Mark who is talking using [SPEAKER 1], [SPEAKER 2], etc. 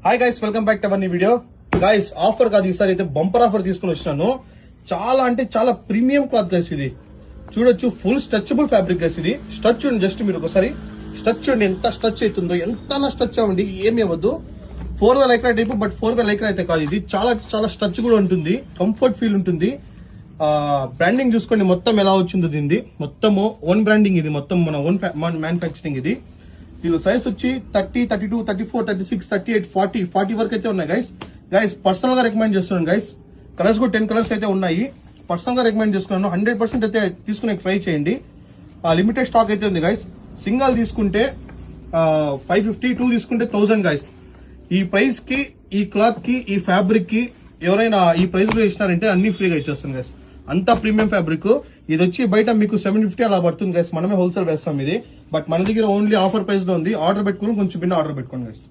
[SPEAKER 1] Hi guys, welcome back to our new video. Guys, offer కాదు, ఈసారి అయితే bumper offer తీసుకుని వచ్చినాను. చాలా అంటే చాలా ప్రీమియం క్లాత్ గైస్. ఇది చూడొచ్చు, ఫుల్ స్ట్రెచబుల్ ఫ్యాబ్రిక్ గైస్. ఇది స్ట్రెచ్ చూడండి, జస్ట్ మీరు ఒకసారి స్ట్రెచ్ చూడండి, ఎంత స్ట్రెచ్ అవుతుందో. ఎంత స్ట్రెచ్ అవ్వండి, ఏమి అవ్వద్దు. 4 వేల లైక్రా టైప్, బట్ 4 వేల లైక్రా అయితే కాదు. ఇది చాలా చాలా స్ట్రెచ్ కూడా ఉంటుంది, కంఫర్ట్ ఫీల్ ఉంటుంది. బ్రాండింగ్ చూసుకోండి మొత్తం ఎలా వచ్చిందో. దీనిది మొత్తము ఓన్ బ్రాండింగ్, ఇది మొత్తం మన ఓన్ మ్యానుఫ్యాక్చరింగ్. ఇది వీళ్ళు సైజ్ వచ్చి 30, 32, 34, 36, 38, 40 వరకు అయితే ఉన్నాయి గైస్. పర్సనల్ గా రికమెండ్ చేస్తున్నాను గైస్. కలర్స్ కూడా 10 కలర్స్ అయితే ఉన్నాయి. పర్సనల్ గా రికమెండ్ చేసుకున్నాను. 100% అయితే తీసుకునే ట్రై చేయండి. లిమిటెడ్ స్టాక్ అయితే ఉంది గైస్. సింగల్ తీసుకుంటే 550, 2 తీసుకుంటే 1000 గైస్. ఈ ప్రైస్ కి, ఈ క్లాత్ కి, ఈ ఫ్యాబ్రిక్ కి ఎవరైనా ఈ ప్రైస్ లో ఇచ్చినారంటే అన్ని ఫ్రీగా ఇచ్చేస్తాను గైస్. అంత ప్రీమియం ఫ్యాబ్రిక్. ఇది వచ్చి బయట మీకు 750 అలా పడుతుంది గైస్. మనమే హోల్సేల్ వేస్తాం ఇది. బట్ మన దగ్గర ఓన్లీ ఆఫర్ ప్రైస్ లో ఉంది. ఆర్డర్ పెట్టుకుని కొంచెం బిన్న ఆర్డర్ పెట్టుకోండి గైస్.